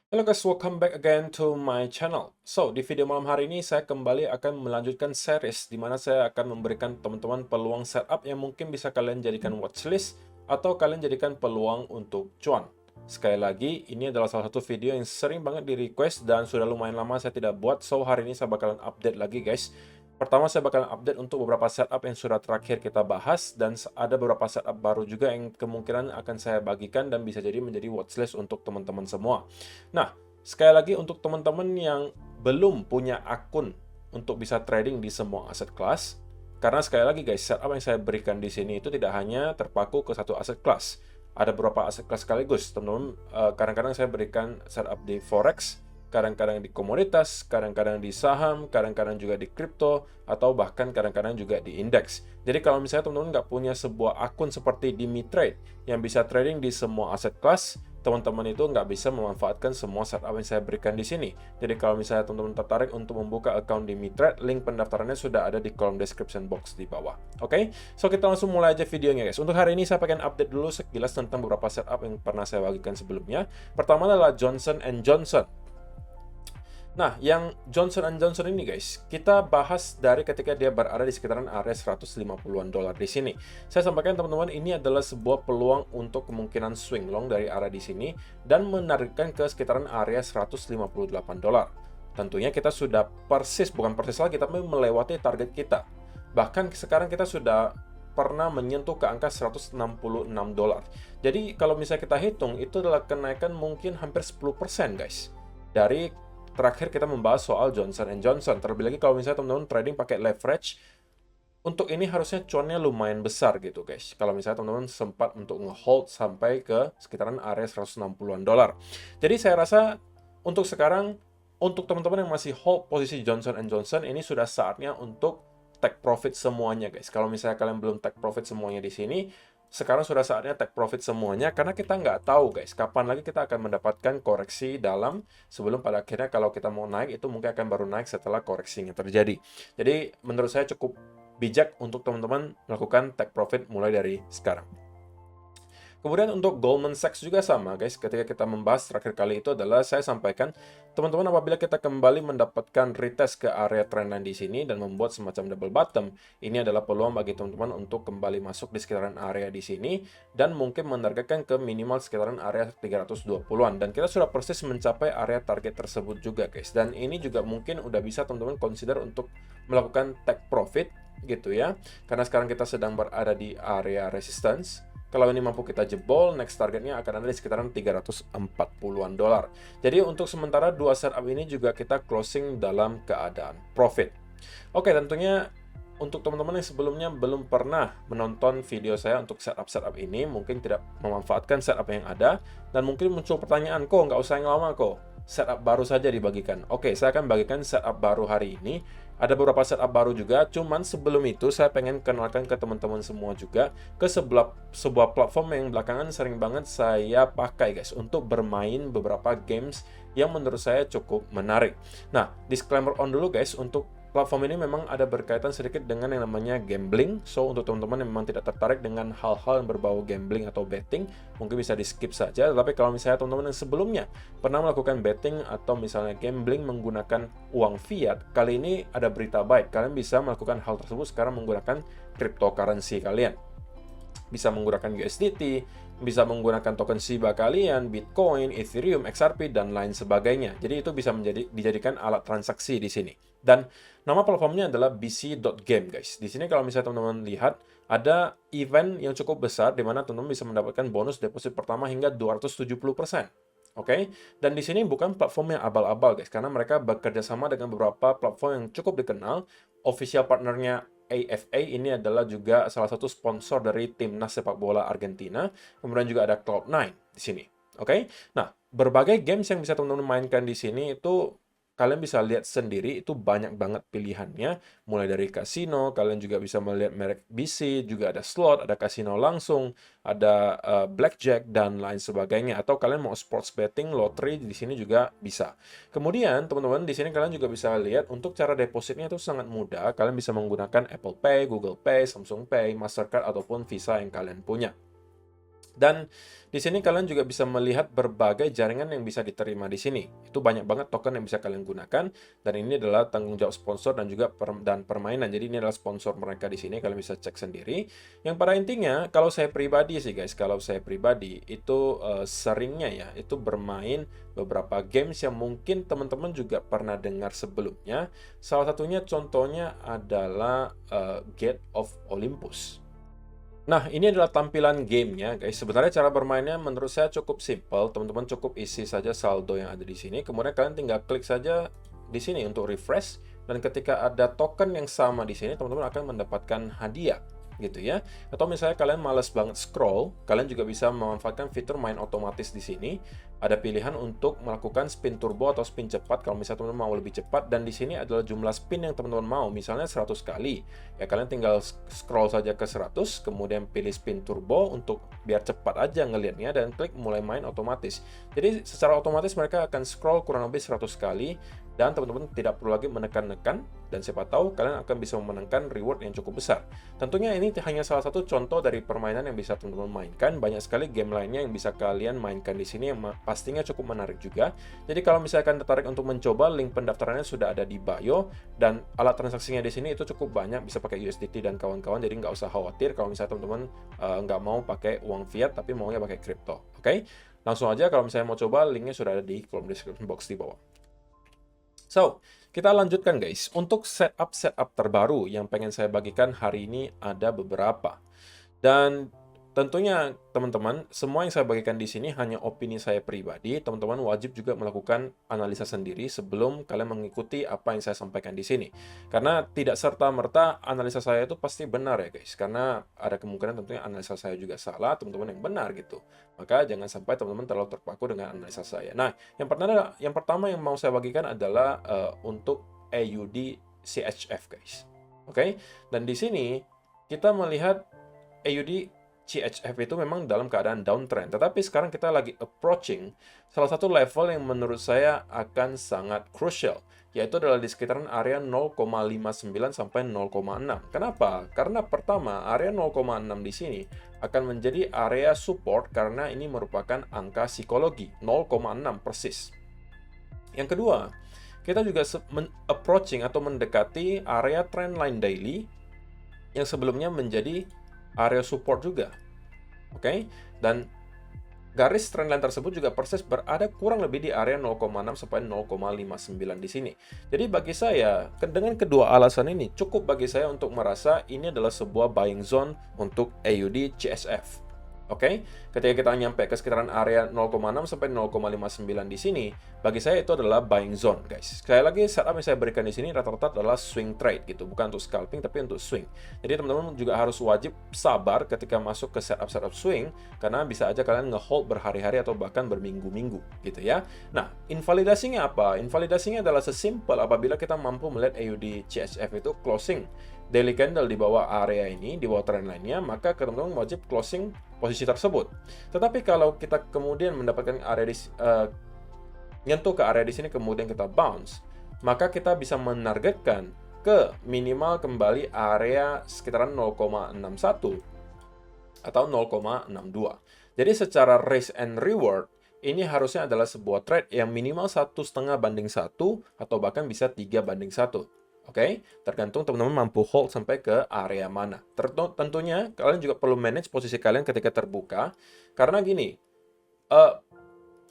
Halo guys, welcome back again to my channel. So, di video malam hari ini saya kembali akan melanjutkan series di mana saya akan memberikan teman-teman peluang setup yang mungkin bisa kalian jadikan watchlist atau kalian jadikan peluang untuk cuan. Sekali lagi, ini adalah salah satu video yang sering banget di request dan sudah lumayan lama saya tidak buat, so hari ini saya bakalan update lagi guys. Pertama, saya bakalan update untuk beberapa setup yang sudah terakhir kita bahas, dan ada beberapa setup baru juga yang kemungkinan akan saya bagikan dan bisa jadi menjadi watchlist untuk teman-teman semua. Nah, sekali lagi untuk teman-teman yang belum punya akun untuk bisa trading di semua aset kelas, karena sekali lagi guys, setup yang saya berikan di sini itu tidak hanya terpaku ke satu aset kelas. Ada beberapa aset kelas sekaligus, teman-teman. Kadang-kadang saya berikan setup di forex, kadang-kadang di komoditas, kadang-kadang di saham, kadang-kadang juga di kripto, atau bahkan kadang-kadang juga di indeks. Jadi kalau misalnya teman-teman nggak punya sebuah akun seperti di MiTrade yang bisa trading di semua aset kelas, teman-teman itu nggak bisa memanfaatkan semua setup yang saya berikan di sini. Jadi kalau misalnya teman-teman tertarik untuk membuka account di MiTrade, link pendaftarannya sudah ada di kolom description box di bawah. Oke, so kita langsung mulai aja videonya guys. Untuk hari ini saya pengen update dulu sekilas tentang beberapa setup yang pernah saya bagikan sebelumnya. Pertama adalah Johnson Johnson. Nah, yang Johnson Johnson ini guys, kita bahas dari ketika dia berada di sekitaran area 150-an dolar di sini. Saya sampaikan teman-teman, ini adalah sebuah peluang untuk kemungkinan swing long dari area di sini dan menarikkan ke sekitaran area 158 dolar. Tentunya kita sudah bukan persis lagi, tapi melewati target kita. Bahkan sekarang kita sudah pernah menyentuh ke angka 166 dolar. Jadi kalau misalnya kita hitung, itu adalah kenaikan mungkin hampir 10% guys. Dari terakhir kita membahas soal Johnson Johnson. Terlebih lagi kalau misalnya teman-teman trading pakai leverage, untuk ini harusnya cuannya lumayan besar gitu guys. Kalau misalnya teman-teman sempat untuk nge-hold sampai ke sekitaran area 160-an dolar. Jadi saya rasa untuk sekarang, untuk teman-teman yang masih hold posisi Johnson Johnson, ini sudah saatnya untuk take profit semuanya guys. Kalau misalnya kalian belum take profit semuanya di sini, sekarang sudah saatnya take profit semuanya, karena kita nggak tahu guys, kapan lagi kita akan mendapatkan koreksi dalam, sebelum pada akhirnya kalau kita mau naik, itu mungkin akan baru naik setelah koreksinya terjadi. Jadi menurut saya cukup bijak untuk teman-teman melakukan take profit mulai dari sekarang. Kemudian untuk Goldman Sachs juga sama guys, ketika kita membahas terakhir kali itu adalah saya sampaikan, teman-teman apabila kita kembali mendapatkan retest ke area trendline di sini dan membuat semacam double bottom, ini adalah peluang bagi teman-teman untuk kembali masuk di sekitaran area di sini dan mungkin menargetkan ke minimal sekitaran area 320-an, dan kita sudah persis mencapai area target tersebut juga guys. Dan ini juga mungkin udah bisa teman-teman consider untuk melakukan take profit gitu ya, karena sekarang kita sedang berada di area resistance. Kalau ini mampu kita jebol, next targetnya akan ada di sekitaran 340-an dolar. Jadi untuk sementara dua setup ini juga kita closing dalam keadaan profit. Oke, tentunya untuk teman-teman yang sebelumnya belum pernah menonton video saya untuk setup-setup ini, mungkin tidak memanfaatkan setup yang ada, dan mungkin muncul pertanyaan, kok nggak usah yang lama kok, setup baru saja dibagikan. Oke, saya akan bagikan setup baru hari ini. Ada beberapa setup baru juga, cuman sebelum itu saya pengen kenalkan ke teman-teman semua juga ke sebuah platform yang belakangan sering banget saya pakai guys untuk bermain beberapa games yang menurut saya cukup menarik. Nah, disclaimer on dulu guys, untuk platform ini memang ada berkaitan sedikit dengan yang namanya gambling. So, untuk teman-teman yang memang tidak tertarik dengan hal-hal yang berbau gambling atau betting, mungkin bisa di-skip saja. Tapi kalau misalnya teman-teman yang sebelumnya pernah melakukan betting atau misalnya gambling menggunakan uang fiat, kali ini ada berita baik. Kalian bisa melakukan hal tersebut sekarang menggunakan cryptocurrency kalian. Bisa menggunakan USDT, bisa menggunakan token Shiba kalian, Bitcoin, Ethereum, XRP, dan lain sebagainya. Jadi itu bisa dijadikan alat transaksi di sini. Dan nama platformnya adalah bc.game guys. Di sini kalau misalnya teman-teman lihat, ada event yang cukup besar di mana teman-teman bisa mendapatkan bonus deposit pertama hingga 270%. Oke, dan di sini bukan platform yang abal-abal guys, karena mereka bekerja sama dengan beberapa platform yang cukup dikenal. Official partnernya AFA ini adalah juga salah satu sponsor dari timnas sepak bola Argentina. Kemudian juga ada Cloud9 di sini. Oke, nah berbagai games yang bisa teman-teman mainkan di sini itu kalian bisa lihat sendiri, itu banyak banget pilihannya. Mulai dari kasino, kalian juga bisa melihat merek BC, juga ada slot, ada kasino langsung, ada blackjack, dan lain sebagainya. Atau kalian mau sports betting, lottery, di sini juga bisa. Kemudian, teman-teman, di sini kalian juga bisa lihat untuk cara depositnya itu sangat mudah. Kalian bisa menggunakan Apple Pay, Google Pay, Samsung Pay, Mastercard, ataupun Visa yang kalian punya. Dan di sini kalian juga bisa melihat berbagai jaringan yang bisa diterima di sini. Itu banyak banget token yang bisa kalian gunakan. Dan ini adalah tanggung jawab sponsor dan juga permainan. Jadi ini adalah sponsor mereka di sini. Kalian bisa cek sendiri. Yang pada intinya, kalau saya pribadi sih guys, kalau saya pribadi itu seringnya ya, itu bermain beberapa games yang mungkin teman-teman juga pernah dengar sebelumnya. Salah satunya contohnya adalah Gate of Olympus. Nah, ini adalah tampilan gamenya, guys. Sebenarnya cara bermainnya menurut saya cukup simple. Teman-teman cukup isi saja saldo yang ada di sini. Kemudian kalian tinggal klik saja di sini untuk refresh. Dan ketika ada token yang sama di sini, teman-teman akan mendapatkan hadiah, gitu ya. Atau misalnya kalian males banget scroll, kalian juga bisa memanfaatkan fitur main otomatis di sini. Ada pilihan untuk melakukan spin turbo atau spin cepat kalau misalnya teman-teman mau lebih cepat, dan di sini adalah jumlah spin yang teman-teman mau, misalnya 100 kali. Ya kalian tinggal scroll saja ke 100, kemudian pilih spin turbo untuk biar cepat aja ngelihatnya dan klik mulai main otomatis. Jadi secara otomatis mereka akan scroll kurang lebih 100 kali dan teman-teman tidak perlu lagi menekan-nekan, dan siapa tahu kalian akan bisa memenangkan reward yang cukup besar. Tentunya ini hanya salah satu contoh dari permainan yang bisa teman-teman mainkan. Banyak sekali game lainnya yang bisa kalian mainkan di sini yang pastinya cukup menarik juga. Jadi kalau misalkan tertarik untuk mencoba, link pendaftarannya sudah ada di bio, dan alat transaksinya di sini itu cukup banyak, bisa pakai USDT dan kawan-kawan. Jadi nggak usah khawatir kalau misalnya teman-teman nggak mau pakai uang fiat tapi maunya pakai kripto. Oke? Langsung aja kalau misalnya mau coba, linknya sudah ada di kolom description box di bawah. So, kita lanjutkan guys. Untuk setup terbaru yang pengen saya bagikan hari ini ada beberapa. Dan tentunya teman-teman, semua yang saya bagikan di sini hanya opini saya pribadi. Teman-teman wajib juga melakukan analisa sendiri sebelum kalian mengikuti apa yang saya sampaikan di sini. Karena tidak serta-merta analisa saya itu pasti benar ya guys. Karena ada kemungkinan tentunya analisa saya juga salah, teman-teman yang benar gitu. Maka jangan sampai teman-teman terlalu terpaku dengan analisa saya. Nah, yang pertama yang mau saya bagikan adalah untuk AUD CHF guys. Oke? Dan di sini kita melihat AUD CHF itu memang dalam keadaan downtrend, tetapi sekarang kita lagi approaching salah satu level yang menurut saya akan sangat crucial, yaitu adalah di sekitaran area 0,59 sampai 0,6. Kenapa? Karena pertama, area 0,6 di sini akan menjadi area support karena ini merupakan angka psikologi, 0,6 persis. Yang kedua, kita juga approaching atau mendekati area trendline daily yang sebelumnya menjadi area support juga. Oke, dan garis trendline tersebut juga persis berada kurang lebih di area 0,6 sampai 0,59 di sini. Jadi bagi saya, dengan kedua alasan ini cukup bagi saya untuk merasa ini adalah sebuah buying zone untuk AUD CHF. Oke, ketika kita nyampe ke sekitaran area 0,6 sampai 0,59 di sini, bagi saya itu adalah buying zone, guys. Sekali lagi, setup yang saya berikan di sini rata-rata adalah swing trade gitu, bukan untuk scalping tapi untuk swing. Jadi teman-teman juga harus wajib sabar ketika masuk ke setup swing, karena bisa aja kalian nge-hold berhari-hari atau bahkan berminggu-minggu gitu ya. Nah, invalidasinya apa? Invalidasinya adalah sesimpel apabila kita mampu melihat AUD CHF itu closing daily candle di bawah area ini, di bawah trendline-nya, maka teman-teman wajib closing posisi tersebut. Tetapi kalau kita kemudian mendapatkan area nyentuh ke area di sini kemudian kita bounce, maka kita bisa menargetkan ke minimal kembali area sekitaran 0,61 atau 0,62. Jadi secara risk and reward ini harusnya adalah sebuah trade yang minimal 1,5 banding 1 atau bahkan bisa 3 banding 1. Oke, tergantung teman-teman mampu hold sampai ke area mana. Tentunya kalian juga perlu manage posisi kalian ketika terbuka, karena gini,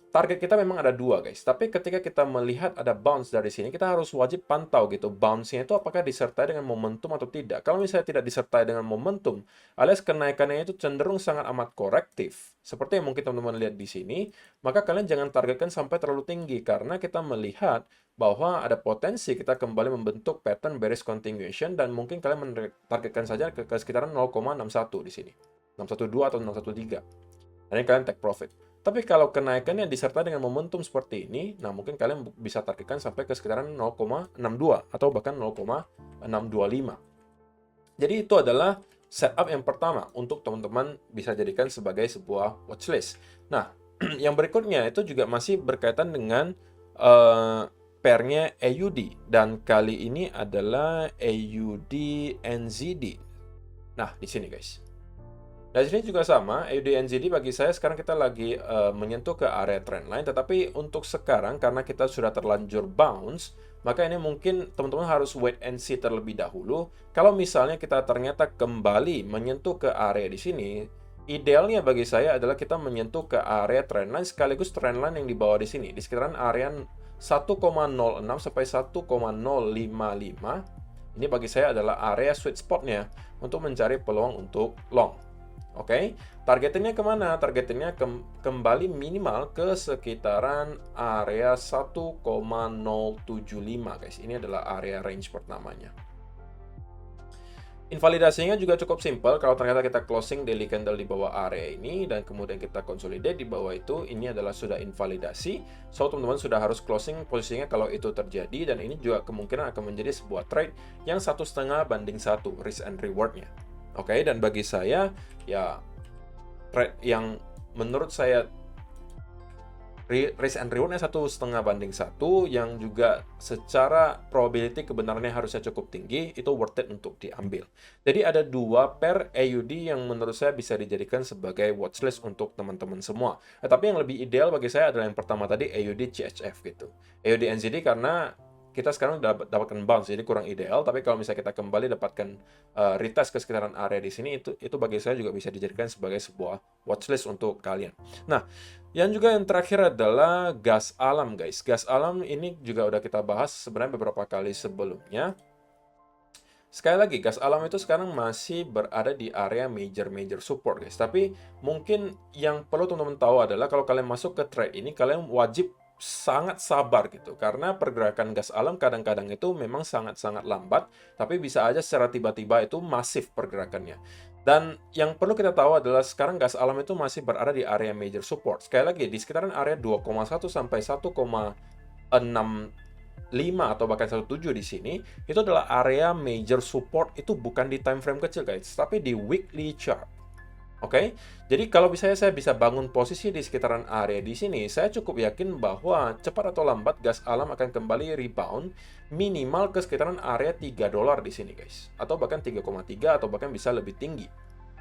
target kita memang ada dua guys, tapi ketika kita melihat ada bounce dari sini, kita harus wajib pantau gitu, bounce-nya itu apakah disertai dengan momentum atau tidak. Kalau misalnya tidak disertai dengan momentum, alias kenaikannya itu cenderung sangat amat korektif, seperti yang mungkin teman-teman lihat di sini, maka kalian jangan targetkan sampai terlalu tinggi, karena kita melihat bahwa ada potensi kita kembali membentuk pattern bearish continuation, dan mungkin kalian mentargetkan saja ke sekitaran 0,61 di sini, 612 atau 613. Dan ini kalian take profit. Tapi kalau kenaikannya disertai dengan momentum seperti ini, nah mungkin kalian bisa targetkan sampai ke sekitaran 0,62 atau bahkan 0,625. Jadi itu adalah setup yang pertama untuk teman-teman bisa jadikan sebagai sebuah watchlist. Nah, yang berikutnya itu juga masih berkaitan dengan pairnya AUD, dan kali ini adalah AUD NZD. Nah, di sini guys. Dari sini juga sama, AUD NZD bagi saya sekarang kita lagi menyentuh ke area trendline, tetapi untuk sekarang karena kita sudah terlanjur bounce, maka ini mungkin teman-teman harus wait and see terlebih dahulu. Kalau misalnya kita ternyata kembali menyentuh ke area di sini, idealnya bagi saya adalah kita menyentuh ke area trendline sekaligus trendline yang di bawah di sini, di sekitaran area 1,06 sampai 1,055. Ini bagi saya adalah area sweet spotnya untuk mencari peluang untuk long. Oke, targetinnya kemana? Targetinnya kembali minimal ke sekitaran area 1,075 guys. Ini adalah area range pertamanya. Invalidasinya juga cukup simpel. Kalau ternyata kita closing daily candle di bawah area ini dan kemudian kita consolidate di bawah itu, ini adalah sudah invalidasi. So, teman-teman sudah harus closing posisinya kalau itu terjadi, dan ini juga kemungkinan akan menjadi sebuah trade yang 1,5:1 risk and rewardnya. Oke, dan bagi saya ya trade yang menurut saya risk and rewardnya 1,5:1 yang juga secara probability kebenarannya harusnya cukup tinggi, itu worth it untuk diambil. Jadi ada dua pair AUD yang menurut saya bisa dijadikan sebagai watchlist untuk teman-teman semua. Tapi yang lebih ideal bagi saya adalah yang pertama tadi, AUD CHF gitu. AUD NZD karena kita sekarang dapatkan bounce, jadi kurang ideal. Tapi kalau misalnya kita kembali dapatkan retest ke sekitaran area di sini, itu bagi saya juga bisa dijadikan sebagai sebuah watchlist untuk kalian. Nah, yang terakhir adalah gas alam, guys. Gas alam ini juga udah kita bahas sebenarnya beberapa kali sebelumnya. Sekali lagi, gas alam itu sekarang masih berada di area major support, guys. Tapi mungkin yang perlu teman-teman tahu adalah kalau kalian masuk ke trade ini, kalian wajib sangat sabar gitu, karena pergerakan gas alam kadang-kadang itu memang sangat-sangat lambat, tapi bisa aja secara tiba-tiba itu masif pergerakannya. Dan yang perlu kita tahu adalah sekarang gas alam itu masih berada di area major support. Sekali lagi, di sekitaran area 2,1 sampai 1,65 atau bahkan 1,7 di sini, itu adalah area major support. Itu bukan di time frame kecil guys, tapi di weekly chart. Oke, jadi kalau misalnya saya bisa bangun posisi di sekitaran area di sini, saya cukup yakin bahwa cepat atau lambat gas alam akan kembali rebound minimal ke sekitaran area $3 di sini guys, atau bahkan 3,3 atau bahkan bisa lebih tinggi.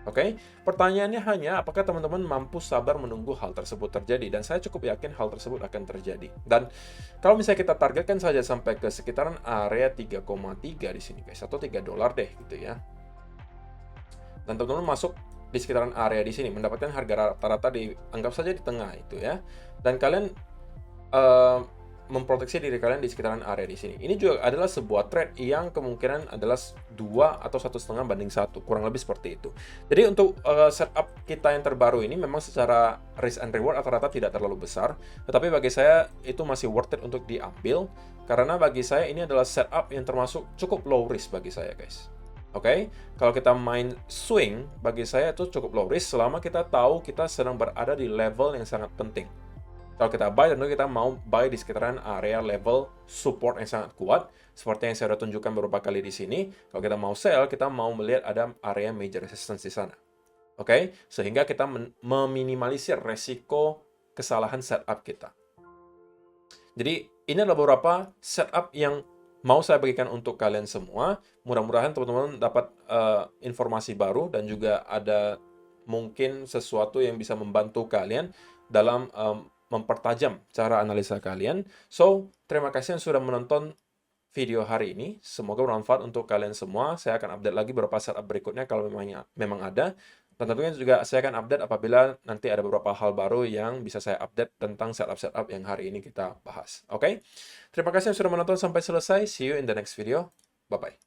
Oke, pertanyaannya hanya apakah teman-teman mampu sabar menunggu hal tersebut terjadi, dan saya cukup yakin hal tersebut akan terjadi. Dan kalau misalnya kita targetkan saja sampai ke sekitaran area 3,3 di sini guys, atau $3 deh gitu ya. Dan teman-teman masuk di sekitaran area di sini, mendapatkan harga rata-rata anggap saja di tengah itu ya. Dan kalian memproteksi diri kalian di sekitaran area di sini. Ini juga adalah sebuah trade yang kemungkinan adalah 2 atau 1,5:1, kurang lebih seperti itu. Jadi untuk setup kita yang terbaru ini memang secara risk and reward rata-rata tidak terlalu besar, tetapi bagi saya itu masih worth it untuk diambil, karena bagi saya ini adalah setup yang termasuk cukup low risk bagi saya guys. Oke, kalau kita main swing, bagi saya itu cukup low risk selama kita tahu kita sedang berada di level yang sangat penting. Kalau kita buy, tentu kita mau buy di sekitaran area level support yang sangat kuat, seperti yang saya sudah tunjukkan beberapa kali di sini. Kalau kita mau sell, kita mau melihat ada area major resistance di sana. Oke, sehingga kita meminimalisir resiko kesalahan setup kita. Jadi, ini adalah beberapa setup yang mau saya bagikan untuk kalian semua. Mudah-mudahan teman-teman dapat informasi baru dan juga ada mungkin sesuatu yang bisa membantu kalian dalam mempertajam cara analisa kalian. So, terima kasih yang sudah menonton video hari ini. Semoga bermanfaat untuk kalian semua. Saya akan update lagi beberapa setup berikutnya kalau memang ada. Dan tentunya juga saya akan update apabila nanti ada beberapa hal baru yang bisa saya update tentang setup-setup yang hari ini kita bahas. Oke? Terima kasih yang sudah menonton sampai selesai. See you in the next video. Bye-bye.